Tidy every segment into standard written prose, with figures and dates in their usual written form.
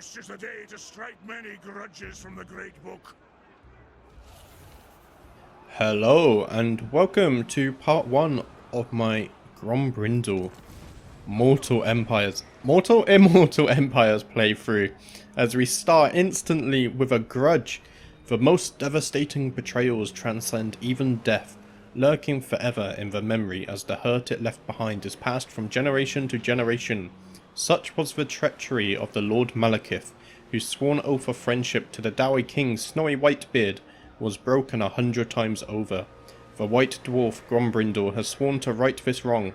This is the day to strike many grudges from the great book. Hello and welcome to part 1 of my Grombrindal Immortal Empires playthrough, as we start instantly with a grudge. The most devastating betrayals transcend even death, lurking forever in the memory as the hurt it left behind is passed from generation to generation. Such was the treachery of the Lord Malekith, whose sworn oath of friendship to the Dowie King's snowy Whitebeard was broken 100 times over. The White Dwarf Grombrindal has sworn to right this wrong,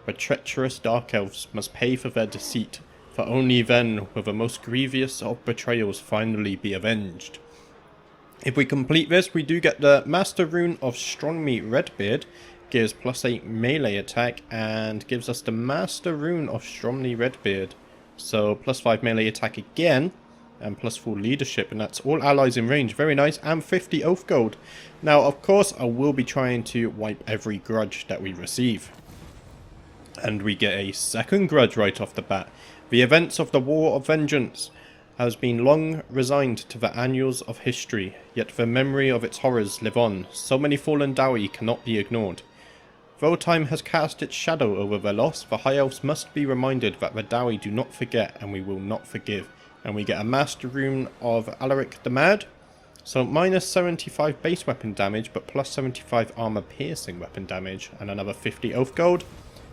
but treacherous Dark Elves must pay for their deceit, for only then will the most grievous of betrayals finally be avenged. If we complete this, we do get the Master Rune of Strongmeat Redbeard, gives +8 melee attack, and gives us the Master Rune of Strongmeat Redbeard. So +5 melee attack again, and +4 leadership, and that's all allies in range. Very nice, and 50 oath gold. Now, of course, I will be trying to wipe every grudge that we receive. And we get a second grudge right off the bat. The events of the War of Vengeance has been long resigned to the annals of history, yet the memory of its horrors live on. So many fallen Dowie cannot be ignored. Though time has cast its shadow over their loss, the High Elves must be reminded that the Dowie do not forget, and we will not forgive. And we get a Master Rune of Alaric the Mad. So -75 base weapon damage, but +75 armor piercing weapon damage, and another 50 oath gold.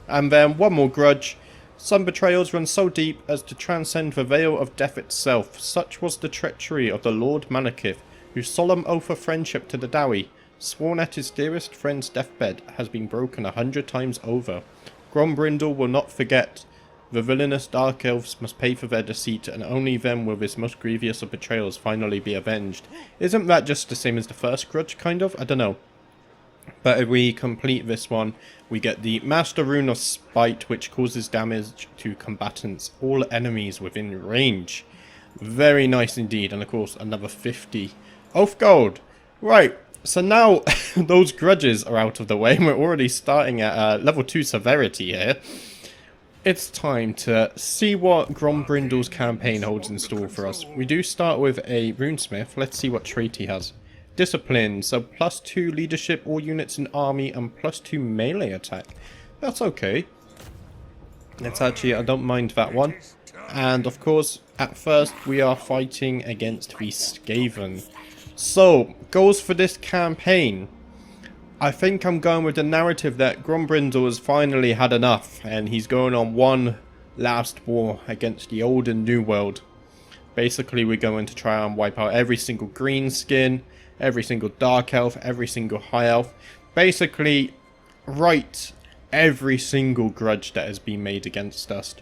And then one more grudge. Some betrayals run so deep as to transcend the veil of death itself. Such was the treachery of the Lord Malekith, whose solemn oath of friendship to the Dowie, sworn at his dearest friend's deathbed, has been broken 100 times over. Grombrindal will not forget. The villainous Dark Elves must pay for their deceit, and only then will this most grievous of betrayals finally be avenged. Isn't that just the same as the first grudge, kind of? I don't know. But if we complete this one, we get the Master Rune of Spite, which causes damage to combatants, all enemies within range. Very nice indeed, and of course another 50 oath gold. Right, so now those grudges are out of the way, and we're already starting at level 2 severity here. It's time to see what Grombrindal's campaign holds in store for us. We do start with a runesmith. Let's see what trait he has. Discipline, so +2 leadership, all units in army, and +2 melee attack. That's okay. It's actually, I don't mind that one. And of course, at first we are fighting against the Skaven. So, goals for this campaign. I think I'm going with the narrative that Grombrindal has finally had enough, and he's going on one last war against the old and new world. Basically, we're going to try and wipe out every single green skin, every single dark elf, every single high elf. Basically, right every single grudge that has been made against us.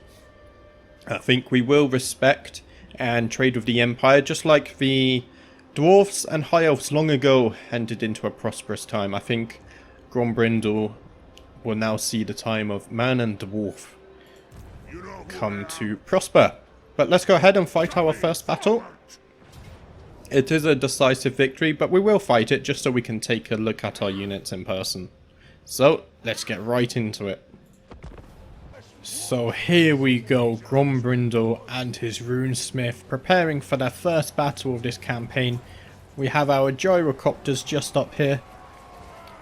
I think we will respect and trade with the Empire, just like the Dwarfs and High Elves long ago entered into a prosperous time. I think Grombrindal will now see the time of man and dwarf come to prosper. But let's go ahead and fight our first battle. It is a decisive victory, but we will fight it just so we can take a look at our units in person. So, let's get right into it. So here we go, Grombrindal and his runesmith preparing for their first battle of this campaign. We have our gyrocopters just up here.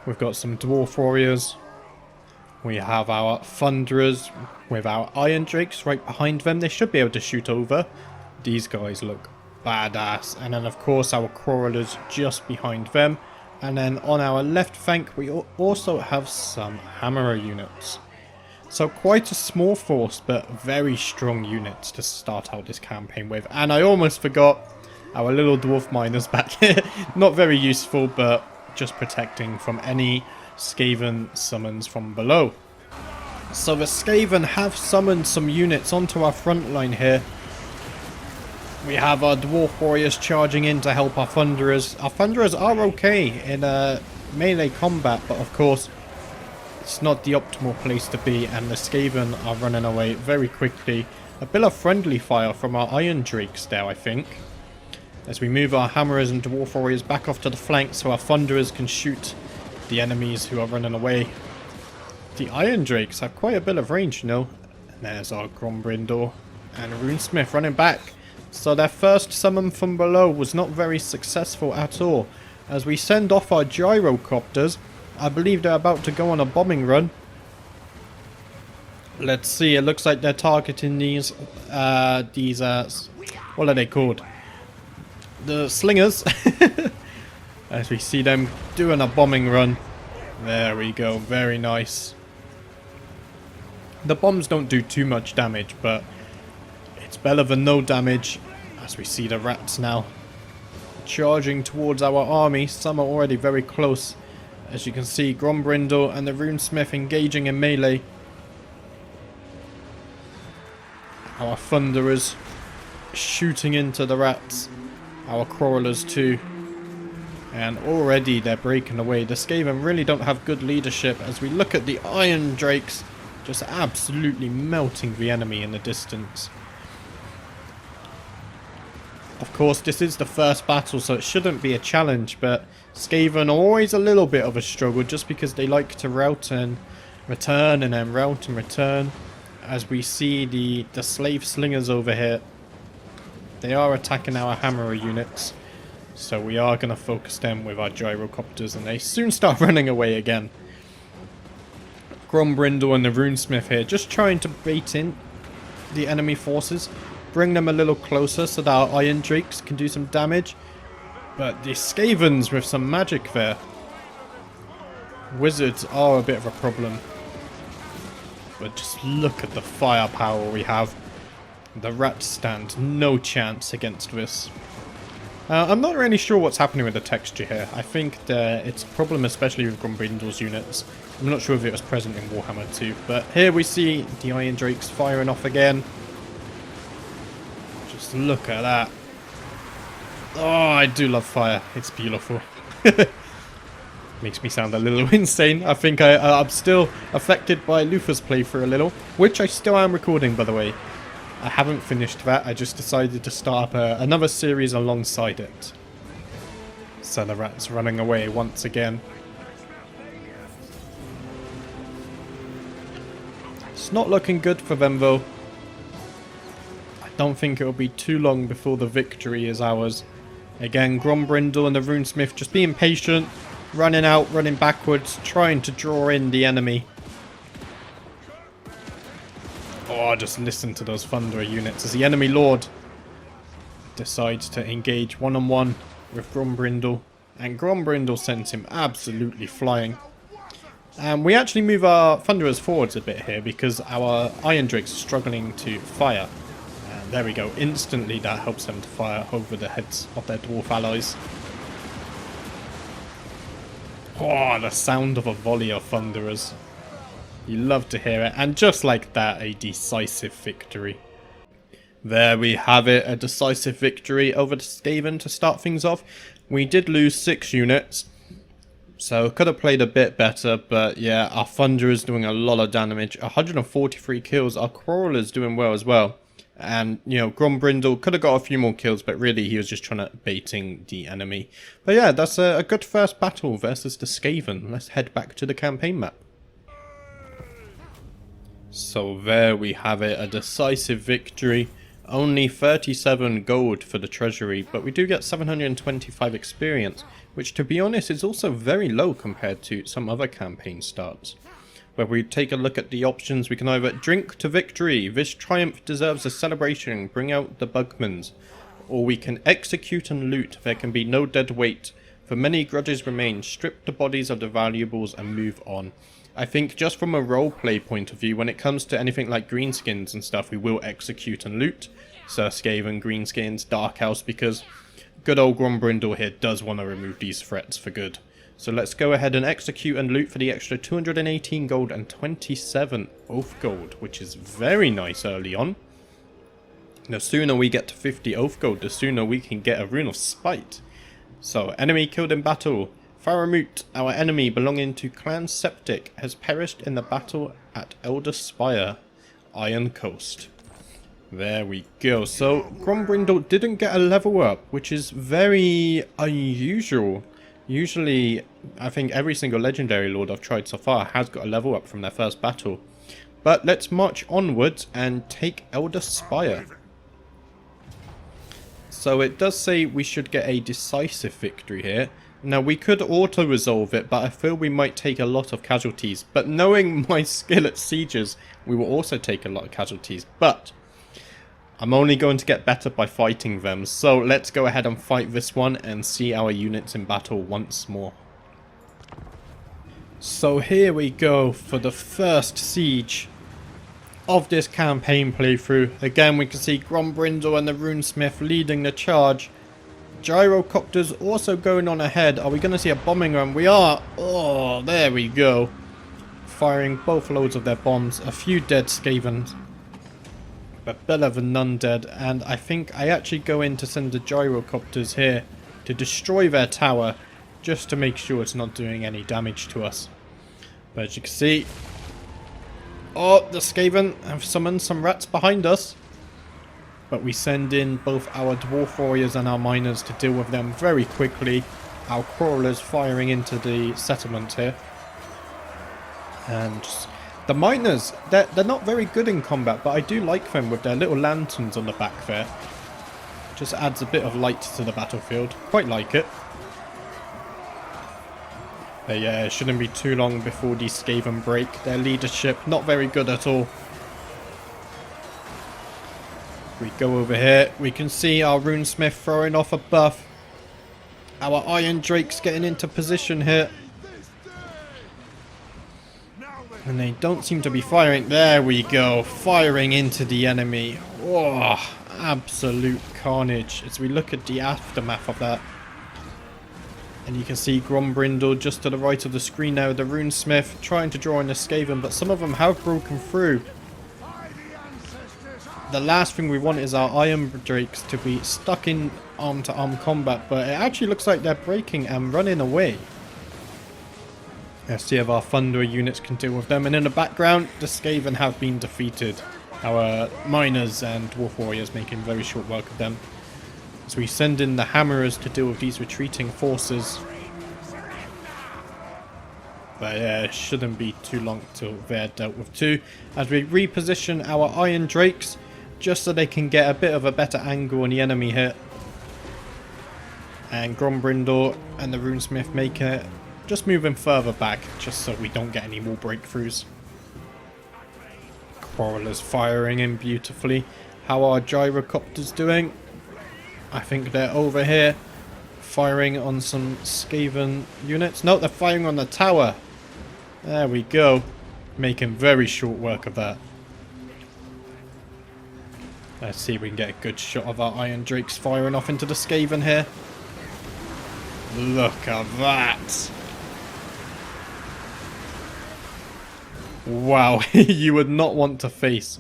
We've got some dwarf warriors. We have our thunderers with our iron drakes right behind them. They should be able to shoot over. These guys look badass. And then of course our crawlers just behind them. And then on our left flank we also have some hammerer units. So quite a small force, but very strong units to start out this campaign with. And I almost forgot our little dwarf miners back here. Not very useful, but just protecting from any Skaven summons from below. So the Skaven have summoned some units onto our front line here. We have our dwarf warriors charging in to help our thunderers. Our thunderers are okay in melee combat, but of course it's not the optimal place to be, and the Skaven are running away very quickly. A bit of friendly fire from our iron drakes there, I think. As we move our hammerers and dwarf warriors back off to the flank so our thunderers can shoot the enemies who are running away. The iron drakes have quite a bit of range, you know. And there's our Grombrindal and Runesmith running back. So their first summon from below was not very successful at all. As we send off our gyrocopters, I believe they're about to go on a bombing run. Let's see, it looks like they're targeting these, what are they called? The slingers. As we see them doing a bombing run. There we go, very nice. The bombs don't do too much damage, but it's better than no damage. As we see the rats now charging towards our army. Some are already very close. As you can see, Grombrindal and the Runesmith engaging in melee. Our Thunderers shooting into the rats. Our Crawlers too. And already they're breaking away. The Skaven really don't have good leadership as we look at the Iron Drakes just absolutely melting the enemy in the distance. Of course, this is the first battle, so it shouldn't be a challenge, but Skaven are always a little bit of a struggle just because they like to rout and return and then rout and return. As we see the slave slingers over here, they are attacking our hammerer units, so we are going to focus them with our gyrocopters, and they soon start running away again. Grombrindal and the Runesmith here just trying to bait in the enemy forces, bring them a little closer so that our Iron Drakes can do some damage. But the Skavens with some magic there. Wizards are a bit of a problem. But just look at the firepower we have. The rats stand no chance against this. I'm not really sure what's happening with the texture here. I think that it's a problem especially with Grombrindal's units. I'm not sure if it was present in Warhammer 2. But here we see the Iron Drakes firing off again. Just look at that. Oh, I do love fire. It's beautiful. Makes me sound a little insane. I think I'm still affected by Luther's playthrough a little, which I still am recording, by the way. I haven't finished that. I just decided to start up another series alongside it. So the rat's running away once again. It's not looking good for them, though. I don't think it'll be too long before the victory is ours. Again, Grombrindal and the Runesmith just being patient, running out, running backwards, trying to draw in the enemy. Oh, just listen to those Thunderer units as the enemy lord decides to engage one-on-one with Grombrindal. And Grombrindal sends him absolutely flying. And we actually move our Thunderers forwards a bit here because our Iron Drakes are struggling to fire. And there we go. Instantly that helps them to fire over the heads of their Dwarf allies. Oh, the sound of a volley of Thunderers. You love to hear it. And just like that, a decisive victory. There we have it, a decisive victory over the Skaven to start things off. We did lose 6 units, so could have played a bit better, but yeah, our Thunderers doing a lot of damage. 143 kills, our Crawlers doing well as well. And, you know, Grombrindal could have got a few more kills, but really he was just trying to baiting the enemy. But yeah, that's a good first battle versus the Skaven. Let's head back to the campaign map. So there we have it, a decisive victory. Only 37 gold for the treasury, but we do get 725 experience, which to be honest is also very low compared to some other campaign starts. Where we take a look at the options, we can either drink to victory, this triumph deserves a celebration, bring out the bugmans. Or we can execute and loot, there can be no dead weight. For many grudges remain, strip the bodies of the valuables and move on. I think just from a roleplay point of view, when it comes to anything like greenskins and stuff, we will execute and loot. Sir Skaven, greenskins, Dark House, because good old Grombrindal here does want to remove these threats for good. So let's go ahead and execute and loot for the extra 218 gold and 27 oath gold, which is very nice early on. The sooner we get to 50 oath gold, the sooner we can get a rune of spite. So, enemy killed in battle. Faramut, our enemy belonging to Clan Septic, has perished in the battle at Elder Spire, Iron Coast. There we go. So, Grombrindal didn't get a level up, which is very unusual. Usually, I think every single legendary lord I've tried so far has got a level up from their first battle. But let's march onwards and take Elder Spire. So it does say we should get a decisive victory here. Now we could auto-resolve it, but I feel we might take a lot of casualties. But knowing my skill at sieges, we will also take a lot of casualties. But I'm only going to get better by fighting them. So let's go ahead and fight this one and see our units in battle once more. So here we go for the first siege of this campaign playthrough. Again, we can see Grombrindal and the Runesmith leading the charge. Gyrocopters also going on ahead. Are we going to see a bombing run? We are. Oh, there we go. Firing both loads of their bombs. A few dead Skavens, but better than none dead. And I think I actually go in to send the Gyrocopters here to destroy their tower, just to make sure it's not doing any damage to us. But as you can see, oh, the Skaven have summoned some rats behind us. But we send in both our Dwarf Warriors and our Miners to deal with them very quickly. Our Crawlers firing into the settlement here. And just, the Miners, they're not very good in combat, but I do like them with their little lanterns on the back there. Just adds a bit of light to the battlefield. Quite like it. But yeah, it shouldn't be too long before these Skaven break. Their leadership, not very good at all. We go over here, we can see our Runesmith throwing off a buff. Our Iron Drake's getting into position here. And they don't seem to be firing. There we go, firing into the enemy. Oh, absolute carnage as we look at the aftermath of that. And you can see Grombrindal just to the right of the screen now, the Runesmith trying to draw in the Skaven, but some of them have broken through. The last thing we want is our Iron Drakes to be stuck in arm-to-arm combat, but it actually looks like they're breaking and running away. Let's see if our Thunderer units can deal with them. And in the background, the Skaven have been defeated. Our Miners and Dwarf Warriors making very short work of them. So we send in the Hammerers to deal with these retreating forces. But yeah, it shouldn't be too long till they're dealt with too. As we reposition our Iron Drakes, just so they can get a bit of a better angle on the enemy here. And Grombrindal and the Runesmith make it, just moving further back, just so we don't get any more breakthroughs. Quarrelers firing in beautifully. How are Gyrocopters doing? I think they're over here, firing on some Skaven units. No, they're firing on the tower. There we go. Making very short work of that. Let's see if we can get a good shot of our Iron Drakes firing off into the Skaven here. Look at that. Wow, you would not want to face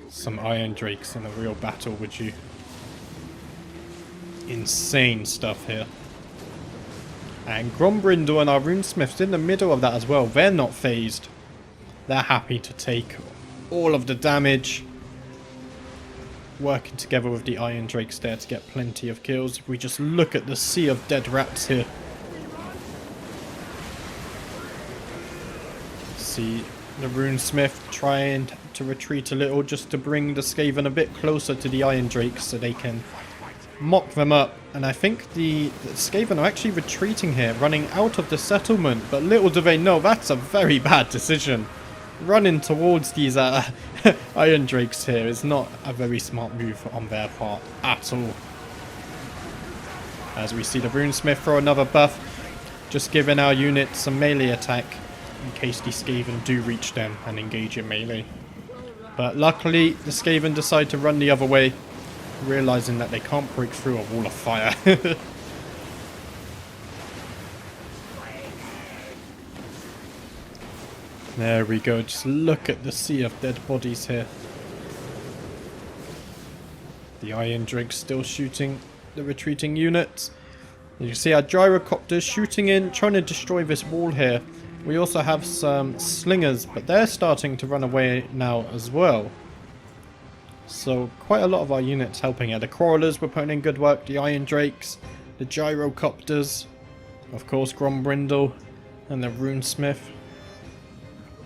some Iron Drakes in a real battle, would you? Insane stuff here. And Grombrindal and our Runesmiths in the middle of that as well. They're not phased. They're happy to take all of the damage. Working together with the Iron Drakes there to get plenty of kills. If we just look at the sea of dead rats here. See the Runesmith trying to retreat a little just to bring the Skaven a bit closer to the Iron Drakes so they can mock them up. And I think the Skaven are actually retreating here, running out of the settlement. But little do they know, that's a very bad decision. Running towards these Iron Drakes here is not a very smart move on their part at all. As we see the Runesmith throw another buff, just giving our unit some melee attack in case the Skaven do reach them and engage in melee. But luckily the Skaven decide to run the other way, realizing that they can't break through a wall of fire. There we go, just look at the sea of dead bodies here. The Iron Drakes still shooting the retreating units. You see our Gyrocopters shooting in, trying to destroy this wall here. We also have some Slingers, but they're starting to run away now as well. So quite a lot of our units helping here. The Crawlers were putting in good work, the Iron Drakes, the Gyrocopters, of course Grombrindal, and the Runesmith.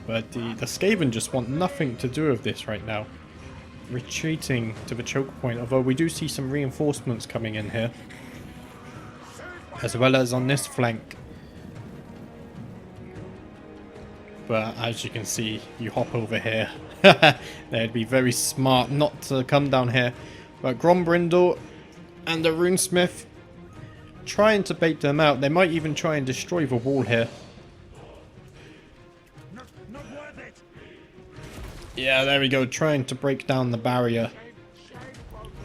But the Skaven just want nothing to do with this right now. retreating to the choke point, although we do see some reinforcements coming in here, as well as on this flank. But as you can see, you hop over here. They'd be very smart not to come down here. But Grombrindal and the runesmith trying to bait them out. They might even try and destroy the wall here. Not worth it. Yeah, there we go, trying to break down the barrier.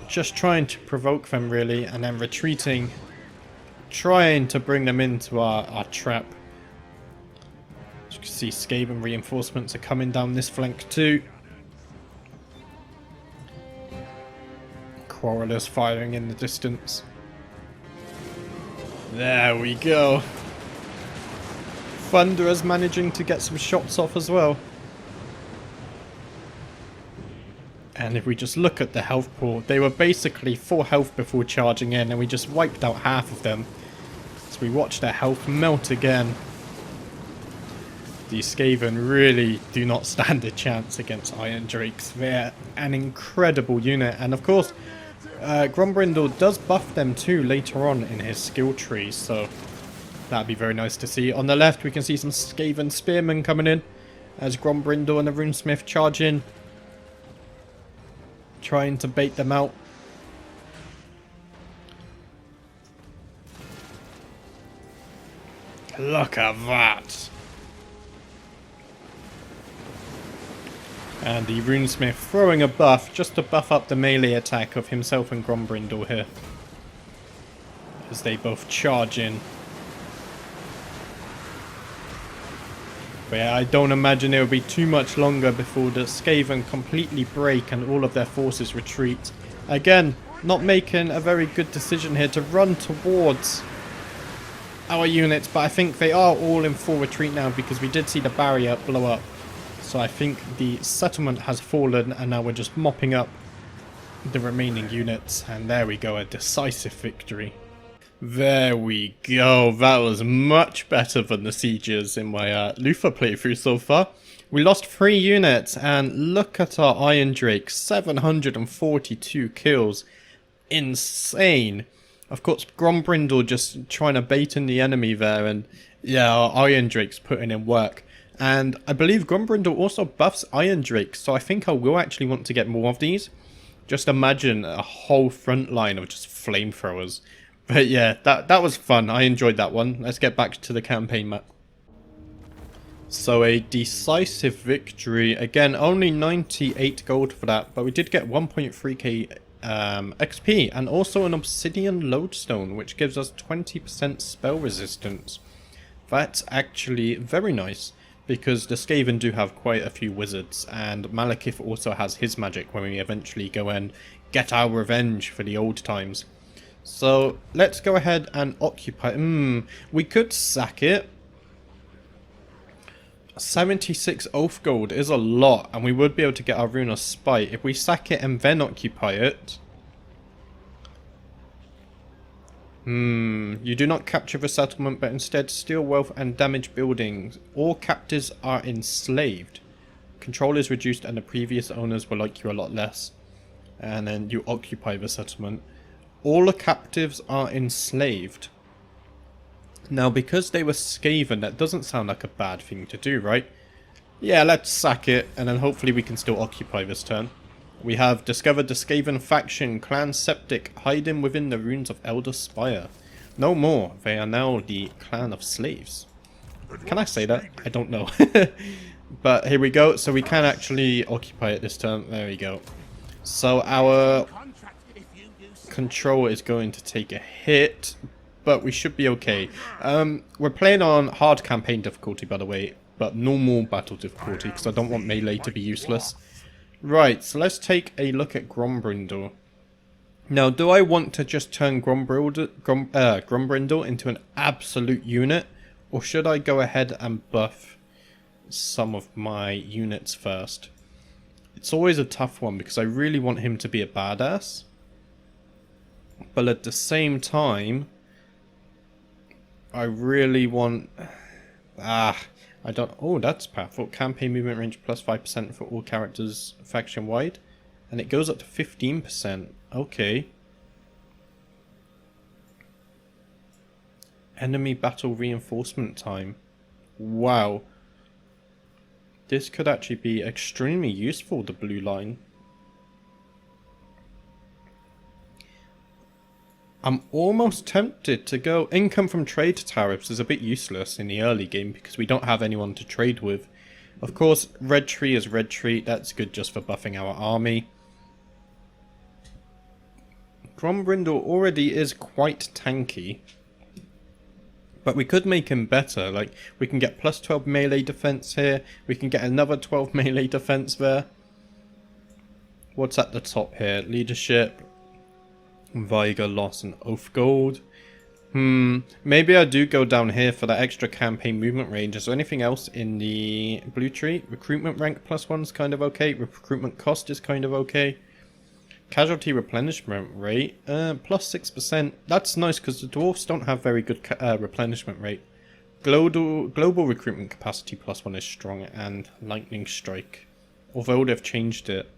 Just trying to provoke them really, and then retreating. Trying to bring them into our trap. As you can see, Skaven reinforcements are coming down this flank too. Quarrelers firing in the distance. There we go. Thunderers managing to get some shots off as well. And if we just look at the health pool, they were basically full health before charging in, and we just wiped out half of them. So we watch their health melt again. These Skaven really do not stand a chance against Iron Drakes. They're an incredible unit, and of course, Grombrindal does buff them too later on in his skill tree, so that'd be very nice to see. On the left, we can see some Skaven spearmen coming in as Grombrindal and the runesmith charge in, trying to bait them out. Look at that! And the runesmith throwing a buff just to buff up the melee attack of himself and Grombrindal here, as they both charge in. But yeah, I don't imagine it will be too much longer before the Skaven completely break and all of their forces retreat. Again, not making a very good decision here to run towards our units, but I think they are all in full retreat now because we did see the barrier blow up. So I think the settlement has fallen, and now we're just mopping up the remaining units. And there we go, a decisive victory. There we go. That was much better than the sieges in my Luther playthrough so far. We lost 3 units, and look at our Iron Drake. 742 kills. Insane. Of course, Grombrindal just trying to bait in the enemy there, and yeah, our Iron Drake's putting in work. And I believe Grombrindal also buffs Iron Drake, so I think I will actually want to get more of these. Just imagine a whole front line of just flamethrowers. But yeah, that was fun. I enjoyed that one. Let's get back to the campaign map. So a decisive victory. Again, only 98 gold for that, but we did get 1.3k XP and also an obsidian lodestone, which gives us 20% spell resistance. That's actually very nice, because the Skaven do have quite a few wizards, and Malekith also has his magic when we eventually go and get our revenge for the old times. So let's go ahead and occupy. We could sack it. 76 oath gold is a lot, and we would be able to get our rune of spite. If we sack it and then occupy it. You do not capture the settlement, but instead steal wealth and damage buildings. All captives are enslaved. Control is reduced and the previous owners will like you a lot less. And then you occupy the settlement. All the captives are enslaved. Now, because they were Skaven, that doesn't sound like a bad thing to do, right? Yeah, let's sack it, and then hopefully we can still occupy this turn. We have discovered the Skaven faction, Clan Septic, hiding within the ruins of Elder Spire. No more, they are now the Clan of Slaves. Can I say that? I don't know. But here we go, so we can actually occupy it this turn. There we go. So our control is going to take a hit, but we should be okay. We're playing on hard campaign difficulty, by the way, but normal battle difficulty, because I don't want melee to be useless. Right, so let's take a look at Grombrindal. Now, do I want to just turn Grombrindal into an absolute unit, or should I go ahead and buff some of my units first? It's always a tough one, because I really want him to be a badass. But at the same time, I really want... I don't... Oh, that's powerful. Campaign movement range plus 5% for all characters faction-wide. And it goes up to 15%. Okay. Enemy battle reinforcement time. Wow. This could actually be extremely useful, the blue line. I'm almost tempted to go. Income from trade tariffs is a bit useless in the early game because we don't have anyone to trade with. Of course, red tree is red tree. That's good just for buffing our army. Grombrindal already is quite tanky. But we could make him better. Like, we can get plus 12 melee defense here. We can get another 12 melee defense there. What's at the top here? Leadership. Viger, loss, and oath gold. Maybe I do go down here for that extra campaign movement range. Is there anything else in the blue tree? Recruitment rank +1 is kind of okay. Recruitment cost is kind of okay. Casualty replenishment rate, +6%. That's nice because the dwarfs don't have very good replenishment rate. Global recruitment capacity +1 is strong, and lightning strike. Although they've changed it,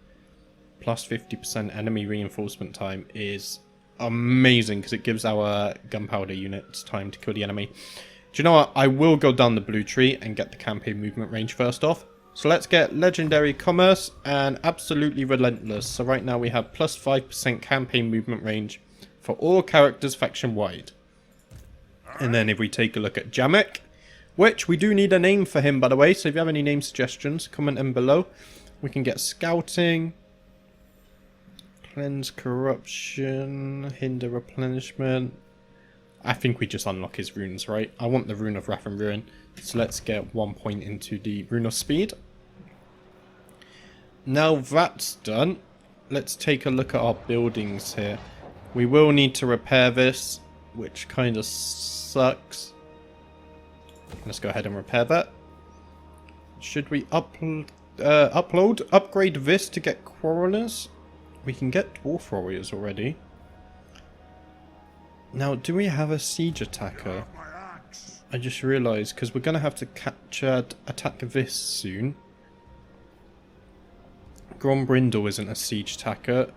+50% enemy reinforcement time is amazing because it gives our gunpowder units time to kill the enemy. Do you know what? I will go down the blue tree and get the campaign movement range first off. So let's get Legendary Commerce and Absolutely Relentless. So right now we have +5% campaign movement range for all characters faction-wide. And then if we take a look at Jamek, which we do need a name for him by the way, so if you have any name suggestions, comment them below. We can get Scouting, Cleanse Corruption, Hinder Replenishment. I think we just unlock his runes, right? I want the Rune of Wrath and Ruin. So let's get 1 point into the Rune of Speed. Now that's done, let's take a look at our buildings here. We will need to repair this, which kind of sucks. Let's go ahead and repair that. Should we upgrade this to get Quarrelers? We can get Dwarf Warriors already. Now, do we have a siege attacker? I just realised, because we're going to have to attack this soon. Grombrindal isn't a siege attacker.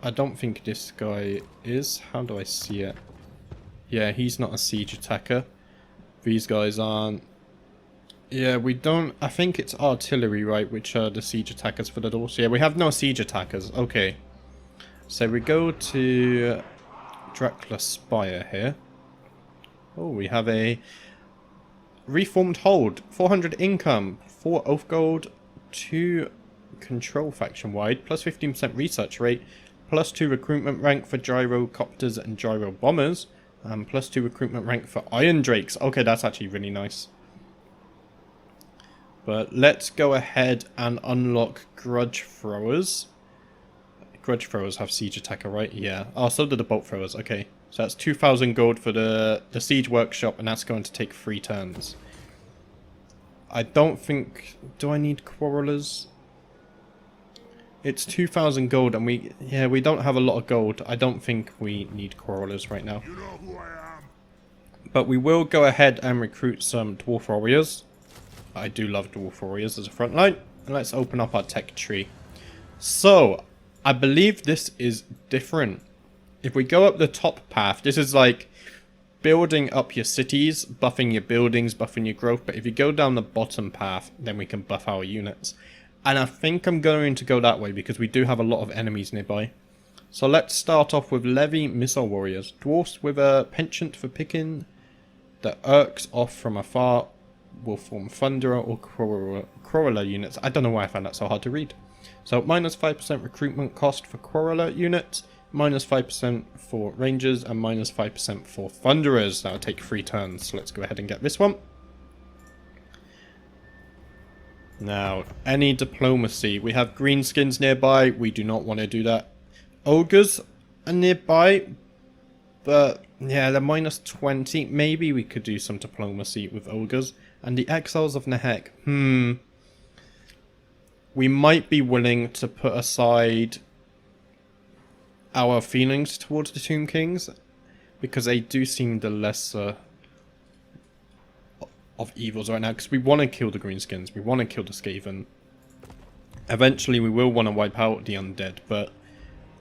I don't think this guy is. How do I see it? Yeah, he's not a siege attacker. These guys aren't. Yeah, we don't. I think it's artillery, right, which are the siege attackers for the doors. Yeah, we have no siege attackers. Okay. So we go to Dracula Spire here. Oh, we have a reformed hold. 400 income, 4 oath gold, 2 control faction wide, plus 15% research rate, plus 2 recruitment rank for gyrocopters and gyro bombers, and plus 2 recruitment rank for iron drakes. Okay, that's actually really nice. But let's go ahead and unlock grudge throwers. Grudge throwers have siege attacker, right? Yeah. Oh, so do the bolt throwers. Okay. So that's 2,000 gold for the siege workshop, and that's going to take 3 turns. I don't think... Do I need quarrelers? It's 2,000 gold, and we don't have a lot of gold. I don't think we need quarrelers right now. You know who I am. But we will go ahead and recruit some dwarf warriors. I do love dwarf warriors as a front line. And let's open up our tech tree. So, I believe this is different. If we go up the top path, this is like building up your cities, buffing your buildings, buffing your growth. But if you go down the bottom path, then we can buff our units. And I think I'm going to go that way because we do have a lot of enemies nearby. So let's start off with Levy Missile Warriors. Dwarfs with a penchant for picking the Urks off from afar will form Thunderer or Quarreler units. I don't know why I found that so hard to read. So minus 5% recruitment cost for Quarreler units, minus 5% for Rangers, and minus 5% for Thunderers. That'll take 3 turns. So let's go ahead and get this one. Now, any diplomacy. We have greenskins nearby. We do not want to do that. Ogres are nearby. But, yeah, they're minus 20. Maybe we could do some diplomacy with ogres. And the Exiles of Nehek. We might be willing to put aside our feelings towards the Tomb Kings. Because they do seem the lesser of evils right now, because we want to kill the greenskins, we want to kill the Skaven. Eventually we will want to wipe out the undead, but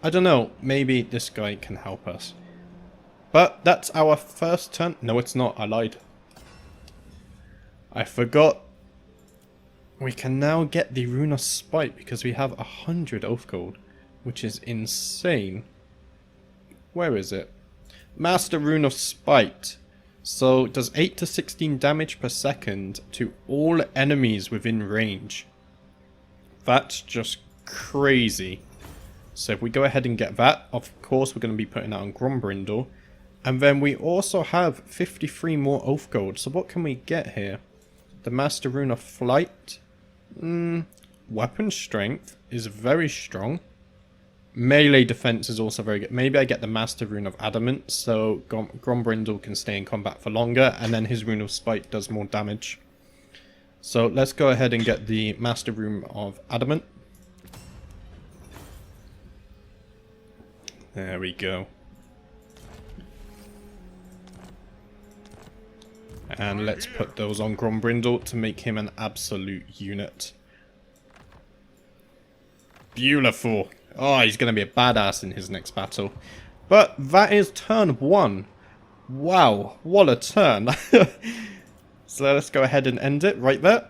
I don't know, maybe this guy can help us. But that's our first turn. No, it's not. I lied. I forgot. We can now get the Rune of Spite because we have 100 oath gold, which is insane. Where is it? Master Rune of Spite. So it does 8 to 16 damage per second to all enemies within range. That's just crazy. So if we go ahead and get that, of course we're going to be putting that on Grombrindal. And then we also have 53 more oath gold. So what can we get here? The Master Rune of Flight. Weapon strength is very strong. Melee defense is also very good. Maybe I get the Master Rune of Adamant, so Grombrindal can stay in combat for longer, and then his Rune of Spite does more damage. So let's go ahead and get the Master Rune of Adamant. There we go. And let's put those on Grombrindal to make him an absolute unit. Beautiful. Oh, he's going to be a badass in his next battle. But that is turn 1. Wow, what a turn. So let's go ahead and end it right there.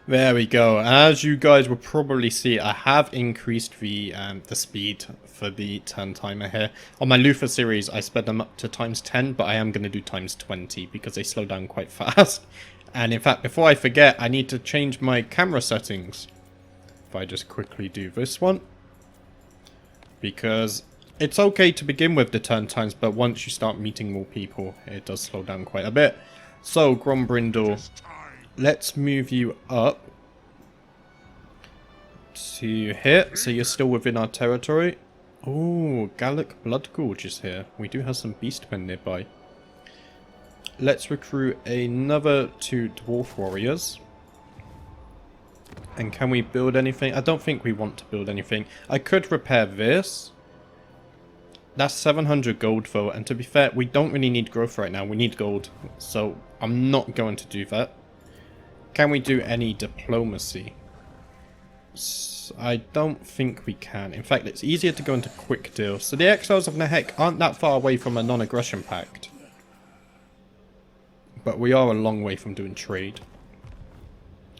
There we go. As you guys will probably see, I have increased the speed for the turn timer here. On my Luther series, I sped them up to times 10, but I am going to do times 20 because they slow down quite fast. And in fact, before I forget, I need to change my camera settings. If I just quickly do this one. Because it's okay to begin with the turn times, but once you start meeting more people, it does slow down quite a bit. So, Grombrindal, let's move you up to here. So you're still within our territory. Oh, Gallic Bloodgorge is here. We do have some beastmen nearby. Let's recruit another 2 dwarf warriors. And can we build anything? I don't think we want to build anything. I could repair this. That's 700 gold though, and to be fair, we don't really need growth right now. We need gold, so I'm not going to do that. Can we do any diplomacy? I don't think we can. In fact, it's easier to go into quick deal. So the Exiles of Nehek aren't that far away from a non-aggression pact. But we are a long way from doing trade.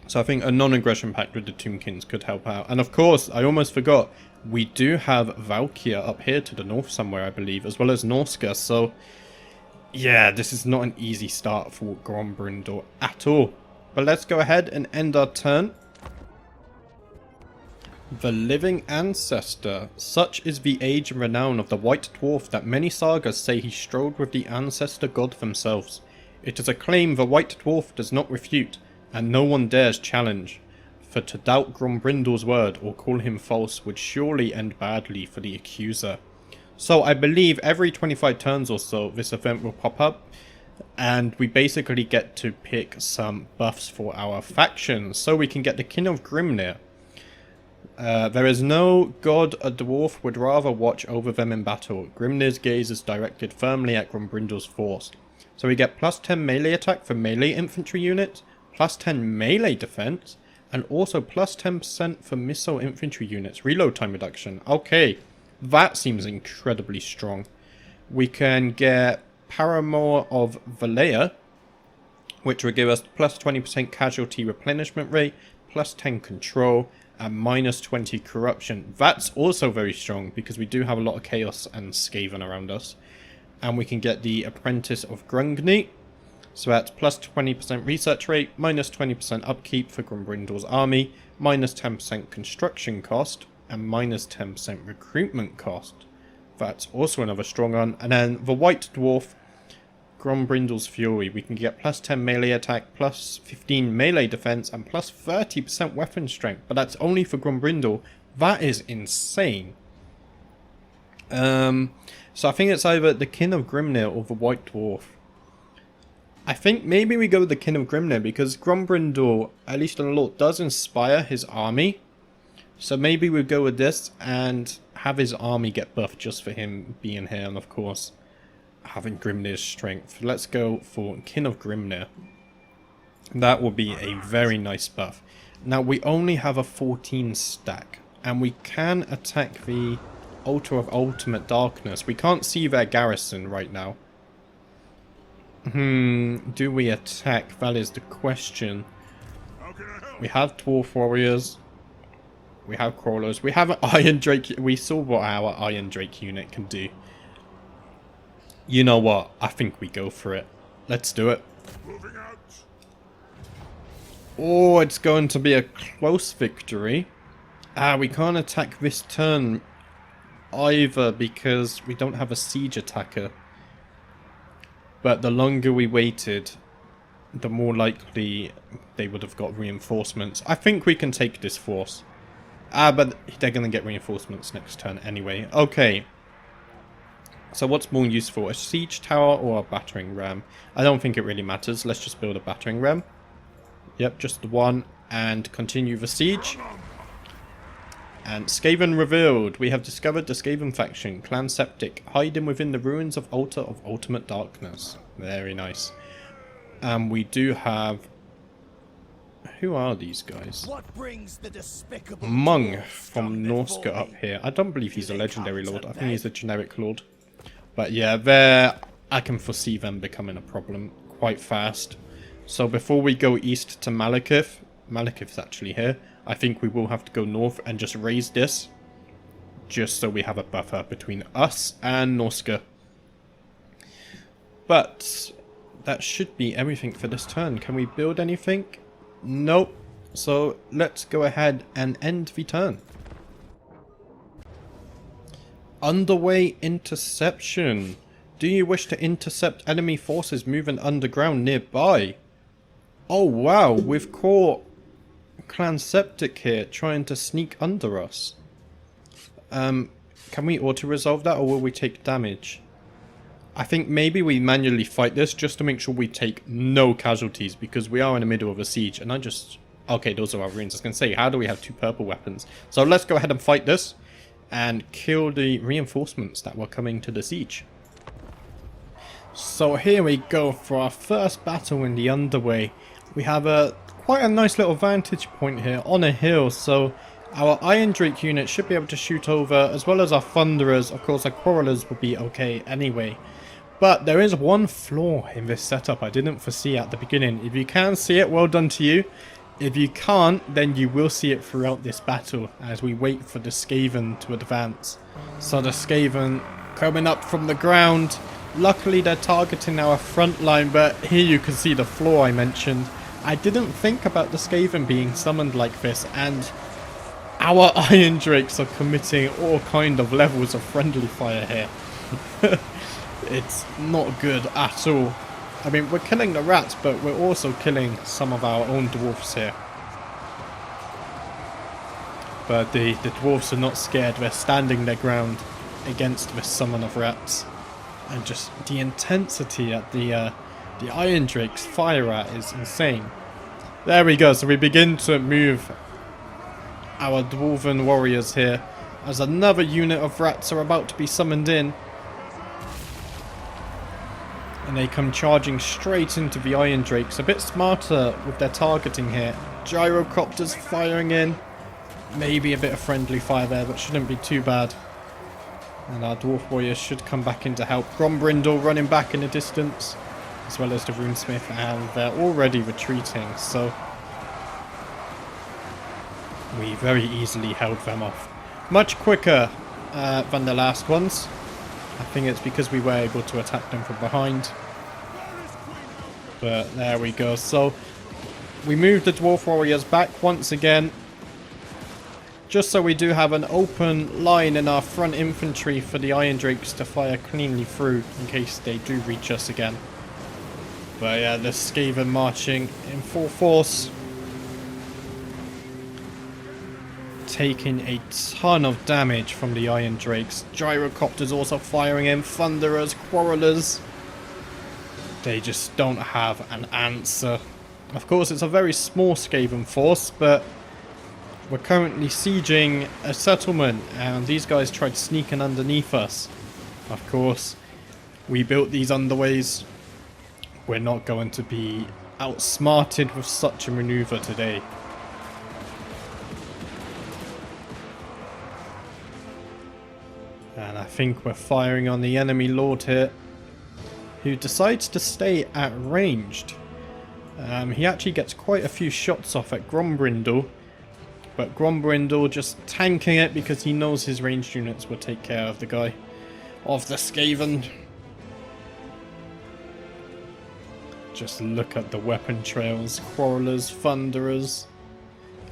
So I think a non-aggression pact with the Tombkins could help out. And of course, I almost forgot, we do have Valkyr up here to the north somewhere, I believe, as well as Norska. So yeah, this is not an easy start for Grombrindal at all. But let's go ahead and end our turn. The Living Ancestor. Such is the age and renown of the White Dwarf that many sagas say he strode with the ancestor god themselves. It is a claim the White Dwarf does not refute, and no one dares challenge. For to doubt Grombrindal's word or call him false would surely end badly for the accuser. So I believe every 25 turns or so this event will pop up, and we basically get to pick some buffs for our factions. So we can get the King of Grimnir. There is no god a dwarf would rather watch over them in battle. Grimnir's gaze is directed firmly at Grombrindal's force. So we get plus 10 melee attack for melee infantry units, plus 10 melee defense, and also plus 10% for missile infantry units. Reload time reduction. Okay, that seems incredibly strong. We can get Paramour of Valea, which will give us plus 20% casualty replenishment rate, plus 10 control, and minus 20 corruption. That's also very strong because we do have a lot of chaos and Skaven around us. And we can get the Apprentice of Grungni. So that's plus 20% research rate, minus 20% upkeep for Grombrindal's army, minus 10% construction cost, and minus 10% recruitment cost. That's also another strong one. And then the White Dwarf, Grombrindal's Fury. We can get plus 10 melee attack, plus 15 melee defense, and plus 30% weapon strength. But that's only for Grombrindal. That is insane. So I think it's either the King of Grimnir or the White Dwarf. I think maybe we go with the King of Grimnir because Grombrindal, at least in the lore, does inspire his army. So maybe we go with this and have his army get buffed just for him being here, and of course having Grimnir's strength. Let's go for King of Grimnir. That will be a very nice buff. Now, we only have a 14 stack, and we can attack the Altar of Ultimate Darkness. We can't see their garrison right now. Do we attack? That is the question. We have Dwarf Warriors. We have Crawlers. We have an Iron Drake. We saw what our Iron Drake unit can do. You know what? I think we go for it. Let's do it. Oh, it's going to be a close victory. We can't attack this turn either because we don't have a siege attacker. But the longer we waited, the more likely they would have got reinforcements. I think we can take this force. But they're going to get reinforcements next turn anyway. Okay. So what's more useful, a siege tower or a battering ram? I don't think it really matters. Let's just build a battering ram. Yep, just the one. And continue the siege. And Skaven revealed. We have discovered the Skaven faction, Clan Septic, hiding within the ruins of Altar of Ultimate Darkness. Very nice. And we do have... Who are these guys? Mung from Norska up here. I don't believe he's a legendary lord. I think he's a generic lord. But yeah, I can foresee them becoming a problem quite fast. So before we go east to Malekith, Malekith's actually here, I think we will have to go north and just raise this. Just so we have a buffer between us and Norska. But that should be everything for this turn. Can we build anything? Nope. So let's go ahead and end the turn. Underway interception. Do you wish to intercept enemy forces moving underground nearby? Oh wow, we've caught Clan Septic here trying to sneak under us. Can we auto-resolve that or will we take damage? I think maybe we manually fight this just to make sure we take no casualties because we are in the middle of a siege and I just... Okay, those are our runes. I was going to say, how do we have two purple weapons? So let's go ahead and fight this and kill the reinforcements that were coming to the siege. So here we go for our first battle in the Underway. We have quite a nice little vantage point here on a hill, so our Iron Drake unit should be able to shoot over, as well as our Thunderers. Of course, our Quarrelers will be okay anyway. But there is one flaw in this setup I didn't foresee at the beginning. If you can see it, well done to you. If you can't, then you will see it throughout this battle as we wait for the Skaven to advance. So the Skaven coming up from the ground. Luckily they're targeting our front line, but here you can see the flaw I mentioned. I didn't think about the Skaven being summoned like this, and our Iron Drakes are committing all kind of levels of friendly fire here. It's not good at all. I mean, we're killing the rats, but we're also killing some of our own dwarfs here. But the dwarfs are not scared. They're standing their ground against this summon of rats. And just the intensity at the Iron Drakes fire at is insane. There we go. So we begin to move our dwarven warriors here as another unit of rats are about to be summoned in. And they come charging straight into the Iron Drakes. A bit smarter with their targeting here. Gyrocopters firing in. Maybe a bit of friendly fire there, but shouldn't be too bad. And our Dwarf Warriors should come back in to help. Grombrindal running back in the distance, as well as the Runesmith, and they're already retreating, so we very easily held them off. Much quicker than the last ones. I think it's because we were able to attack them from behind. But there we go. So we moved the Dwarf Warriors back once again, just so we do have an open line in our front infantry for the Iron Drakes to fire cleanly through in case they do reach us again. But yeah, the Skaven marching in full force, taking a ton of damage from the Iron Drakes. Gyrocopters also firing in, Thunderers, Quarrelers. They just don't have an answer. Of course, it's a very small Skaven force, but we're currently sieging a settlement, and these guys tried sneaking underneath us. Of course, we built these underways. We're not going to be outsmarted with such a maneuver today. And I think we're firing on the enemy lord here, who decides to stay at ranged. He actually gets quite a few shots off at Grombrindal, but Grombrindal just tanking it because he knows his ranged units will take care of the guy, of the Skaven. Just look at the weapon trails, Quarrelers, Thunderers.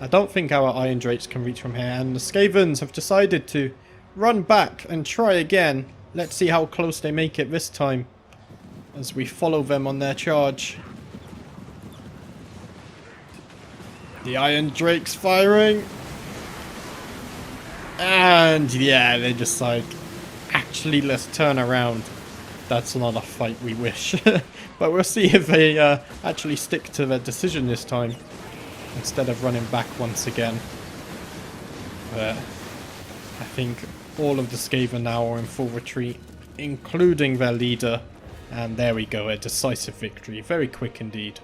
I don't think our Iron Drakes can reach from here, and the Skavens have decided to run back and try again. Let's see how close they make it this time as we follow them on their charge. The Iron Drakes firing. And yeah, they decide, actually, let's turn around. That's not a fight we wish. But we'll see if they actually stick to their decision this time, instead of running back once again. But I think all of the Skaven now are in full retreat, including their leader. And there we go, a decisive victory. Very quick indeed.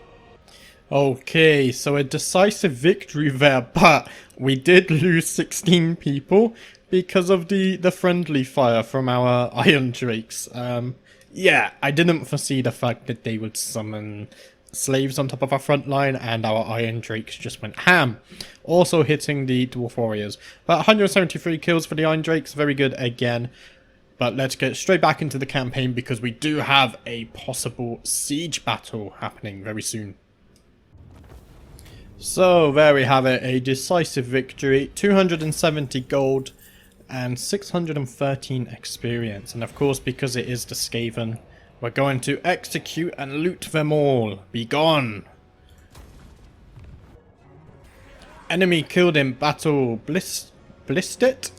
Okay, so a decisive victory there, but we did lose 16 people because of the friendly fire from our Iron Drakes. Yeah, I didn't foresee the fact that they would summon slaves on top of our front line, and our Iron Drakes just went ham. Also hitting the Dwarf Warriors. But 173 kills for the Iron Drakes, very good again. But let's get straight back into the campaign because we do have a possible siege battle happening very soon. So there we have it, a decisive victory, 270 gold and 613 experience. And of course, because it is the Skaven, we're going to execute and loot them all. Be gone! Enemy killed in battle. Blistet?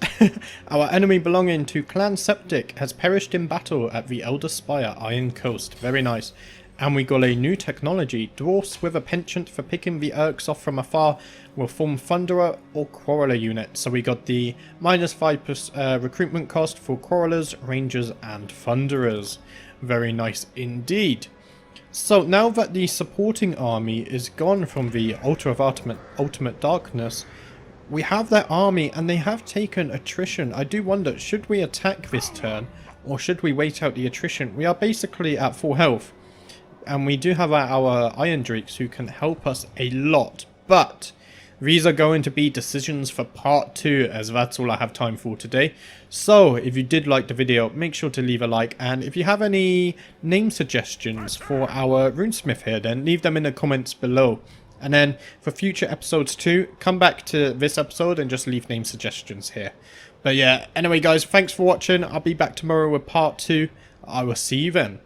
Our enemy belonging to Clan Septic has perished in battle at the Elder Spire Iron Coast. Very nice. And we got a new technology. Dwarfs with a penchant for picking the Urks off from afar will form Thunderer or Quarreler units. So we got the -5 recruitment cost for Quarrelers, Rangers and Thunderers. Very nice indeed. So now that the supporting army is gone from the Altar of Ultimate Darkness, we have their army and they have taken attrition. I do wonder, should we attack this turn or should we wait out the attrition? We are basically at full health. And we do have our Iron Drakes who can help us a lot. But these are going to be decisions for part 2, as that's all I have time for today. So if you did like the video, make sure to leave a like. And if you have any name suggestions for our runesmith here, then leave them in the comments below. And then for future episodes too, come back to this episode and just leave name suggestions here. But yeah, anyway guys, thanks for watching. I'll be back tomorrow with part 2. I will see you then.